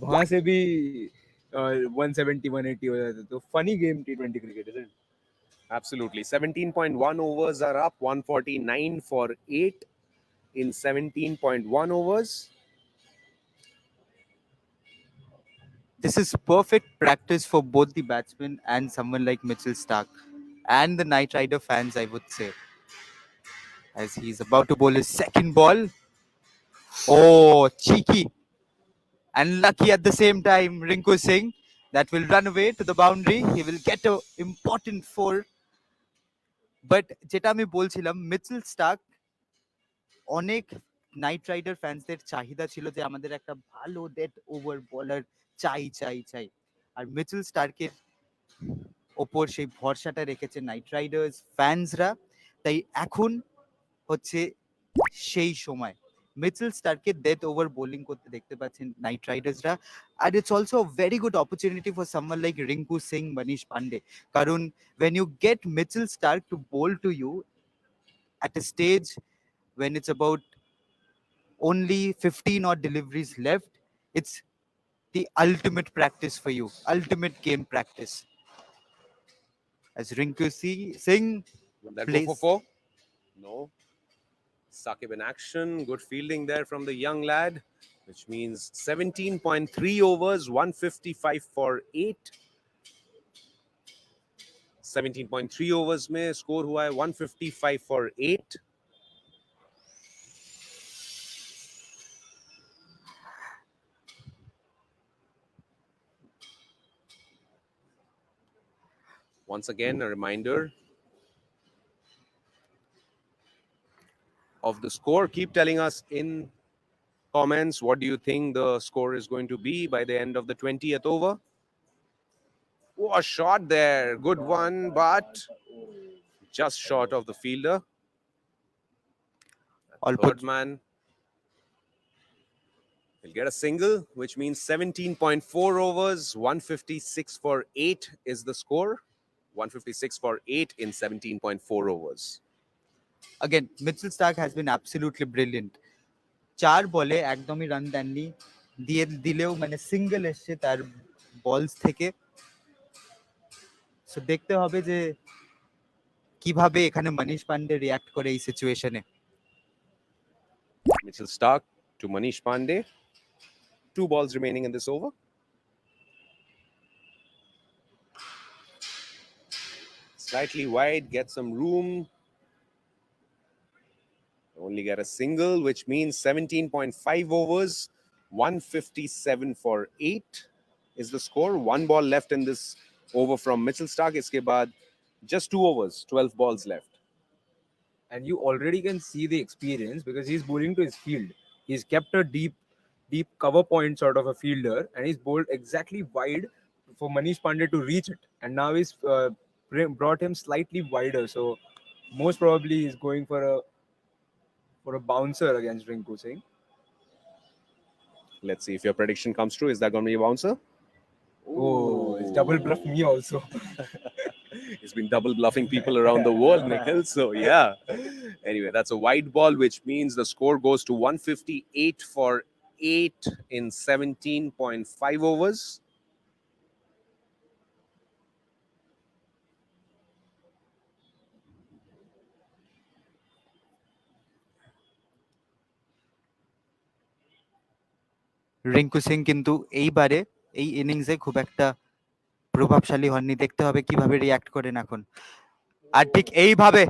वहां से भी 170 180 हो जाते. तो funny game T20 cricket, isn't it? Absolutely. 17.1 overs are up, 149 for 8 in 17.1 overs. This is perfect practice for both the batsmen and someone like Mitchell Stark and the Knight Rider fans, I would say. As he's about to bowl his second ball. Oh, cheeky and lucky at the same time, Rinku Singh. That will run away to the boundary. He will get a important four. But যেটা আমি বলছিলাম, Mitchell Starc অনেক night rider ফ্যান্সদের চাহিদা ছিল যে আমাদের একটা ভালো ডেথ ওভার বলার চাই চাই চাই। আর মিচেল স্টার্কের ওপর সেই ভরসাটা রেখেছে নাইট রাইডার্স ফ্যান্সরা। তাই এখন হচ্ছে সেই সময় মিচেল স্টার্কের ডেথ ওভার বোলিং করতে দেখতে পাচ্ছেন নাইট রাইডার্সরা। আর it's also very good opportunity for someone like Rinku Singh, Manish Pandey. কারণ when you get Mitchell Stark to bowl to you at a stage when it's about only 15 odd deliveries left, it's the ultimate practice for you, ultimate game practice. As Rinku Singh Will that go plays for 4? No. Saqib in action. Good fielding there from the young lad, which means 17.3 overs, 155 for 8. 17.3 overs में score हुआ है 155 for 8. Once again, a reminder of the score. Keep telling us in comments what do you think the score is going to be by the end of the 20th over. Oh, a shot there. Good one, but just short of the fielder. Third man will get a single, which means 17.4 overs, 156 for 8 is the score. 156 for 8 in 17.4 overs. Again, Mitchell Stark has been absolutely brilliant. 4 বলে একদমই run দেননি, দিলেও মানে single এসছে তার বলস থেকে। So দেখতে হবে যে কিভাবে এখানে মনীষ পান্ডে রিঅ্যাক্ট করে এই সিচুয়েশনে। Mitchell Stark to Manish Pandey. 2 balls remaining in this over. Slightly wide, get some room. Only get a single, which means 17.5 overs, 157 for 8 is the score. 1 ball left in this over from Mitchell Stark. Iske baad just 2 overs, 12 balls left. And you already can see the experience because he's bowling to his field. He's kept a deep cover point sort of a fielder, and he's bowled exactly wide for Manish Pandey to reach it. And now he's brought him slightly wider. So most probably he's going for a bouncer against Rinku Singh. Let's see if your prediction comes true. Is that going to be a bouncer? Oh, it's double bluff me also. He's been double bluffing people around the world, Nikhil. So, yeah. Anyway, that's a wide ball, which means the score goes to 158 for 8 in 17.5 overs. Rinku Singh কিন্তু এইবারে এই ইনিংসে খুব একটা প্রভাবশালী হননি। দেখতে হবে কিভাবে রিঅ্যাক্ট করেন এখন। আর ঠিক এইভাবে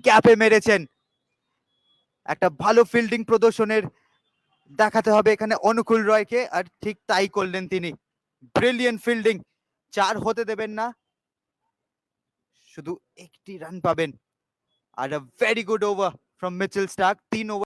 গ্যাপে মেরেছেন। একটা ভালো ফিল্ডিং প্রদর্শনের দেখাতে হবে এখানে অনুকূল রয়কে, আর ঠিক তাই করলেন তিনি। ব্রিলিয়েন্ট ফিল্ডিং, 4 হতে দেবেন না, শুধু একটি রান পাবেন। আর a very good over from Mitchell Starc. 3 over